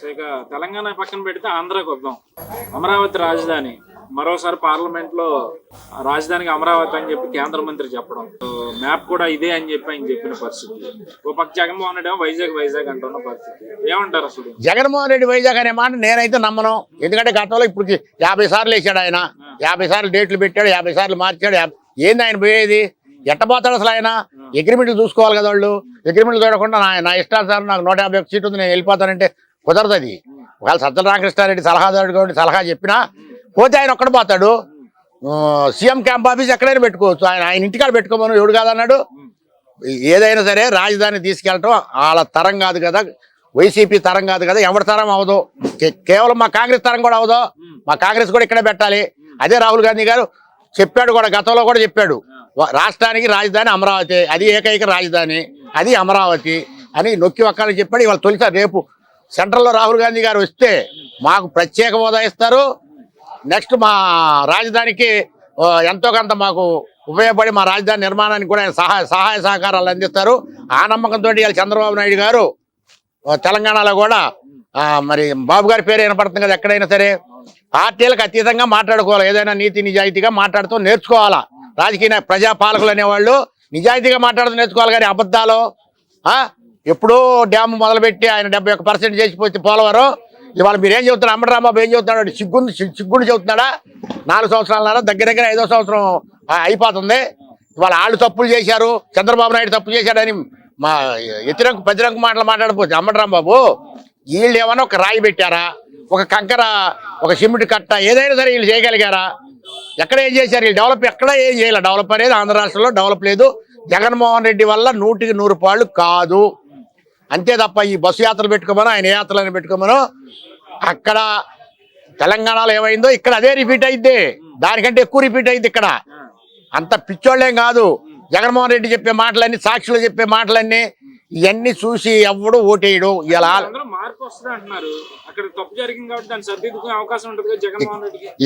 So ఇక తెలంగాణ పక్కన పెడితే ఆంధ్రాకి వద్దాం. అమరావతి రాజధాని మరోసారి పార్లమెంట్ లో రాజధానికి అమరావతి అని చెప్పి కేంద్ర మంత్రి చెప్పడం, మ్యాప్ కూడా ఇదే అని చెప్పి ఆయన చెప్పిన పరిస్థితి. ఓ పక్క జగన్మోహన్ రెడ్డి వైజాగ్ అంటున్న పరిస్థితి. ఏమంటారు అసలు? జగన్మోహన్ రెడ్డి వైజాగ్ అనే మాట నేనైతే నమ్మను. ఎందుకంటే గతంలో ఇప్పుడు 50 సార్లు వేసాడు ఆయన, 50 సార్లు డేట్లు పెట్టాడు, 50 సార్లు మార్చాడు. ఏంది ఆయన పోయేది? ఎట్టపోతాడు అసలు ఆయన? అగ్రిమెంట్లు చూసుకోవాలి కదా వాళ్ళు. అగ్రిమెంట్లు చూడకుండా నా ఇష్టానుసారం నాకు 151 సీట్ ఉంది నేను వెళ్ళిపోతానంటే కుదరదు. అది ఒకవేళ సజ్జల రామకృష్ణారెడ్డి సలహాదారుడు సలహా చెప్పినా పోతే ఆయన ఒక్కడ పోతాడు. సీఎం క్యాంప్ ఆఫీస్ ఎక్కడైనా పెట్టుకోవచ్చు. ఆయన ఇంటికాడ పెట్టుకోమని ఎవడు కాదన్నాడు. ఏదైనా సరే రాజధాని తీసుకెళ్ళటం వాళ్ళ తరం కాదు కదా, వైసీపీ తరం కాదు కదా, ఎవరి తరం అవదు. కేవలం మా కాంగ్రెస్ తరం కూడా అవదు. మా కాంగ్రెస్ కూడా ఇక్కడే పెట్టాలి. అదే రాహుల్ గాంధీ గారు చెప్పాడు కూడా, గతంలో కూడా చెప్పాడు, రాష్ట్రానికి రాజధాని అమరావతి, అది ఏకైక రాజధాని, అది అమరావతి అని నొక్కి ఒక్కని చెప్పాడు. ఇవాళ తొలిసారి రేపు సెంట్రల్లో రాహుల్ గాంధీ గారు వస్తే మాకు ప్రత్యేక హోదా ఇస్తారు. నెక్స్ట్ మా రాజధానికి ఎంతో కొంత మాకు ఉపయోగపడి మా రాజధాని నిర్మాణానికి కూడా సహాయ సహకారాలు అందిస్తారు. ఆ నమ్మకంతో ఇవాళ చంద్రబాబు నాయుడు గారు తెలంగాణలో కూడా మరి బాబు గారి పేరు వినపడుతుంది కదా, ఎక్కడైనా సరే పార్టీలకు అతీతంగా మాట్లాడుకోవాలి. ఏదైనా నీతి నిజాయితీగా మాట్లాడుతూ నేర్చుకోవాలా. రాజకీయ ప్రజాపాలకులు అనేవాళ్ళు నిజాయితీగా మాట్లాడుతూ నేర్చుకోవాలి. కానీ అబద్ధాలు ఎప్పుడో డ్యామ్ మొదలుపెట్టి ఆయన 71% చేసిపోతే పోలవరం, ఇవాళ మీరేం చెబుతున్నారు? అంబటి రాంబాబు ఏం చెబుతున్నాడు? సిగ్గుండి చెబుతున్నాడా? 4 సంవత్సరాలన్నారా, దగ్గర 5వ సంవత్సరం అయిపోతుంది. ఇవాళ వాళ్ళు తప్పులు చేశారు, చంద్రబాబు నాయుడు తప్పు చేశాడని మా ఎత్తిరంకు 10 రంకు మాటలు మాట్లాడిపోతే అంబటి రాంబాబు వీళ్ళు ఏమన్నా ఒక రాయి పెట్టారా, ఒక కంకర, ఒక సిమెంట్ కట్ట, ఏదైనా సరే వీళ్ళు చేయగలిగారా? ఎక్కడ ఏం చేశారు వీళ్ళు? డెవలప్ ఎక్కడ ఏం చేయాలి? డెవలప్ అనేది ఆంధ్ర రాష్ట్రంలో డెవలప్ లేదు. జగన్మోహన్ రెడ్డి వల్ల 100కి 100 పాళ్ళు కాదు. అంతే తప్ప ఈ బస్సు యాత్రలు పెట్టుకోమనో ఆయన యాత్రలను పెట్టుకోమనో అక్కడ తెలంగాణలో ఏమైందో ఇక్కడ అదే రిపీట్ అయింది, దానికంటే ఎక్కువ రిపీట్ అయింది. ఇక్కడ అంత పిచ్చోళ్ళేం కాదు. జగన్మోహన్ రెడ్డి చెప్పే మాటలన్నీ, సాక్షులు చెప్పే మాటలన్నీ ఇవన్నీ చూసి ఎవడు ఓటేయడు. ఇలా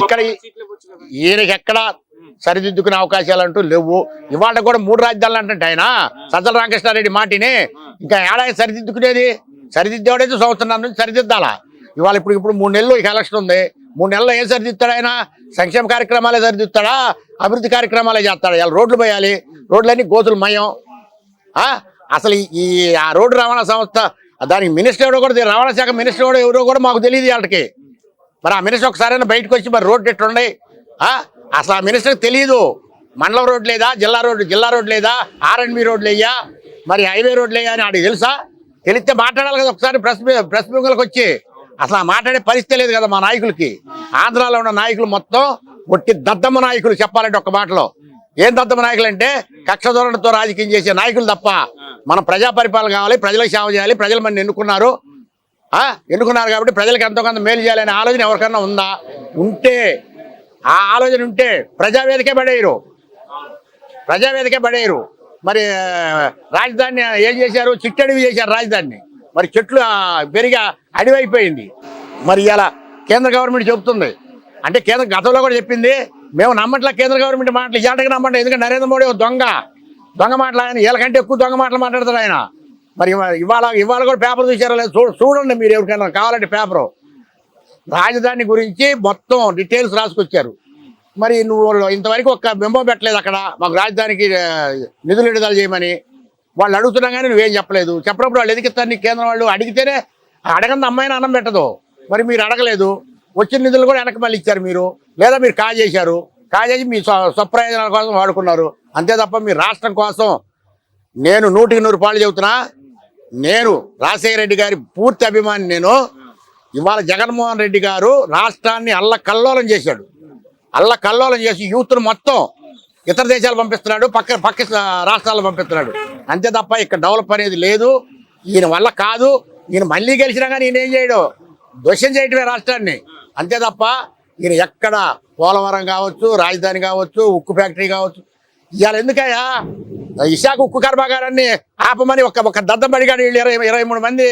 ఇక్కడ ఈయనకి ఎక్కడ సరిదిద్దుకునే అవకాశాలు అంటూ లేవు. ఇవాళ కూడా 3 రాజధానులు అంటే ఆయన సజ్జల రామకృష్ణారెడ్డి మాటిని ఇంకా ఏడాది సరిదిద్దుకునేది. సరిదిద్దేవాడైతే సంవత్సరం నుంచి సరిదిద్దాలా. ఇవాళ ఇప్పుడు 3 నెలలు ఇక ఎలక్షన్ ఉంది. 3 నెలల్లో ఏం సరిదిద్దాడు ఆయన? సంక్షేమ కార్యక్రమాలే సరిదిద్దాడా, అభివృద్ధి కార్యక్రమాలే చేస్తాడు? ఇలా రోడ్లు పోయాలి, రోడ్లన్నీ గోతులు మయం. అసలు ఆ రోడ్డు రవాణా సంస్థ దానికి మినిస్టర్ ఎవరో కూడా, రవాణా శాఖ మినిస్టర్ ఎవరో కూడా మాకు తెలియదు వాళ్ళకి. మరి ఆ మినిస్టర్ ఒకసారైనా బయటకు వచ్చి మరి రోడ్డు ఎట్లుండే అసలు ఆ మినిస్టర్కి తెలియదు. మండలం రోడ్డు లేదా, జిల్లా రోడ్డు లేదా, R&B రోడ్లు వేయా, మరి హైవే రోడ్లు వేయా అని ఆడికి తెలుసా? తెలిస్తే మాట్లాడాలి కదా ఒకసారి ప్రెస్ మీట్లకు వచ్చి. అసలు ఆ మాట్లాడే పరిస్థితి లేదు కదా మా నాయకులకి. ఆంధ్రాలో ఉన్న నాయకులు మొత్తం ఒట్టి దద్దమ్మ నాయకులు చెప్పాలంటే ఒక్క మాటలో. ఏం దద్దమ్మ నాయకులు అంటే కక్ష ధోరణితో రాజకీయం చేసే నాయకులు తప్ప. మనం ప్రజా పరిపాలన కావాలి, ప్రజలకు సేవ చేయాలి, ప్రజలు మన ఎన్నుకున్నారు కాబట్టి ప్రజలకు ఎంతో కొంత మేలు చేయాలనే ఆలోచన ఎవరికన్నా ఉందా? ఉంటే ఆ ఆలోచన ఉంటే ప్రజావేదికే పడేయరు. మరి రాజధాని ఏం చేశారు? చిట్టడివి చేశారు రాజధానిని. మరి చెట్లు పెరిగా అడివైపోయింది. మరి ఇలా కేంద్ర గవర్నమెంట్ చెబుతుంది అంటే, కేంద్ర గతంలో కూడా చెప్పింది, మేము నమ్మట్లే కేంద్ర గవర్నమెంట్ మాటలు. ఇలాంటికి నమ్మండి. ఎందుకంటే నరేంద్ర మోడీ దొంగ మాటలు, ఆయన వీళ్ళకంటే ఎక్కువ దొంగ మాటలు మాట్లాడతాడు ఆయన. మరి ఇవాళ కూడా పేపర్ చూసారో లేదు చూడండి మీరు, ఎవరికైనా కావాలంటే పేపరు. రాజధాని గురించి మొత్తం డీటెయిల్స్ రాసుకొచ్చారు. మరి నువ్వు ఇంతవరకు ఒక్క మెంబో పెట్టలేదు అక్కడ మాకు రాజధానికి నిధులు విడుదల చేయమని. వాళ్ళు అడుగుతున్నా కానీ నువ్వేం చెప్పలేదు. చెప్పినప్పుడు వాళ్ళు ఎదిగిస్తారు నీ కేంద్రం వాళ్ళు. అడిగితేనే అడగని అమ్మాయిని అన్నం పెట్టదు. మరి మీరు అడగలేదు, వచ్చిన నిధులు కూడా వెనక్కి మళ్ళీ ఇచ్చారు మీరు, లేదా మీరు కాజేసి మీ స్వప్రయోజనాల కోసం వాడుకున్నారు. అంతే తప్ప మీ రాష్ట్రం కోసం నేను 100కి 100 పాళ్ళు చెబుతున్నా. నేను రాజశేఖర రెడ్డి గారి పూర్తి అభిమాని. నేను ఇవాళ జగన్మోహన్ రెడ్డి గారు రాష్ట్రాన్ని అల్లకల్లోలం చేసి యూత్ను మొత్తం ఇతర దేశాలు పంపిస్తున్నాడు, పక్క రాష్ట్రాలు పంపిస్తున్నాడు. అంతే తప్ప ఇక్కడ డెవలప్ అనేది లేదు. ఈయన వల్ల కాదు. ఈయన మళ్ళీ గెలిచినా కానీ ఈయన ఏం చేయడు, దోషం చేయటమే రాష్ట్రాన్ని. అంతే తప్ప ఈయన ఎక్కడ పోలవరం కావచ్చు, రాజధాని కావచ్చు, ఉక్కు ఫ్యాక్టరీ కావచ్చు, ఇవాళ ఎందుకయ్యా విశాఖ ఉక్కు కర్మాగారాన్ని ఆపమని ఒక దద్దం అడిగాడు. వీళ్ళు 23 మంది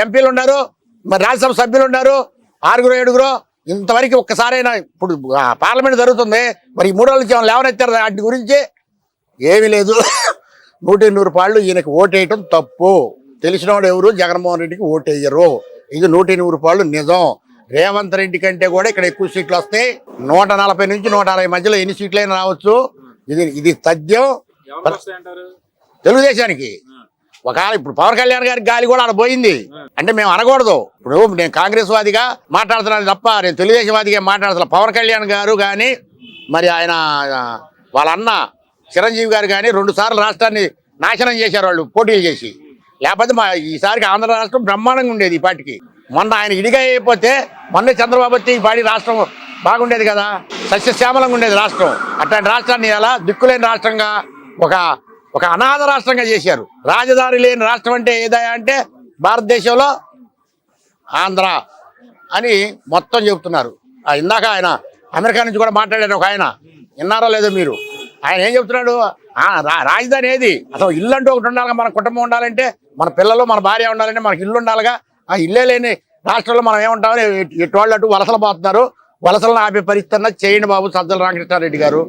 ఎంపీలు ఉన్నారు, మరి రాజ్యసభ సభ్యులు ఉన్నారు, 6-7 ఇంతవరకు ఒక్కసారైనా. ఇప్పుడు పార్లమెంట్ జరుగుతుంది, మరి 3 రోజుల నుంచి లేవనెత్తారు వాటి గురించి? ఏమీ లేదు. 100కి 100 పాళ్ళు ఈయనకి ఓటేయటం తప్పు. తెలిసినవాడు ఎవరు జగన్మోహన్ రెడ్డికి ఓటేయరు. ఇది 100% నిజం. రేవంత్ రెడ్డి కంటే కూడా ఇక్కడ ఎక్కువ సీట్లు వస్తాయి. 140 నుంచి 160 మధ్యలో ఎన్ని సీట్లైనా రావచ్చు. ఇది తథ్యం ఎవరు వస్తాయంటారు? తెలుగుదేశానికి. ఒకవేళ ఇప్పుడు పవన్ కళ్యాణ్ గారికి గాలి కూడా ఆడ పోయింది అంటే మేము అనకూడదు. ఇప్పుడు నేను కాంగ్రెస్ వాదిగా మాట్లాడుతున్నాను తప్ప నేను తెలుగుదేశం వాదిగా మాట్లాడుతున్నా. పవన్ కళ్యాణ్ గారు కానీ మరి ఆయన వాళ్ళ అన్న చిరంజీవి గారు కానీ 2 సార్లు రాష్ట్రాన్ని నాశనం చేశారు వాళ్ళు పోటీలు చేసి. లేకపోతే ఈసారికి ఆంధ్ర రాష్ట్రం బ్రహ్మాండంగా ఉండేది. ఈ పాటికి మొన్న ఆయన ఇడిగా అయిపోతే మొన్నే చంద్రబాబు వచ్చి ఈ పాటి రాష్ట్రం బాగుండేది కదా, సస్యశ్యామలంగా ఉండేది రాష్ట్రం. అట్లాంటి రాష్ట్రాన్ని ఎలా దిక్కులేని రాష్ట్రంగా ఒక అనాథ రాష్ట్రంగా చేశారు. రాజధాని లేని రాష్ట్రం అంటే ఏదైనా అంటే భారతదేశంలో ఆంధ్ర అని మొత్తం చెబుతున్నారు. ఇందాక ఆయన అమెరికా నుంచి కూడా మాట్లాడారు ఒక ఆయన, విన్నారో లేదో మీరు. ఆయన ఏం చెప్తున్నాడు, రాజధాని ఏది అసలు ఇల్లు అంటూ ఒకటి ఉండాలిగా, మన కుటుంబం ఉండాలంటే, మన పిల్లలు మన భార్య ఉండాలంటే మనకి ఇల్లు ఉండాలిగా. ఆ ఇల్లే లేని రాష్ట్రంలో మనం ఏముంటామని ఎటువంటి అటు వలసలు పోతున్నారు. వలసలను ఆపే పరిస్థితి చేయండి బాబు సజ్జల రామకృష్ణారెడ్డి గారు.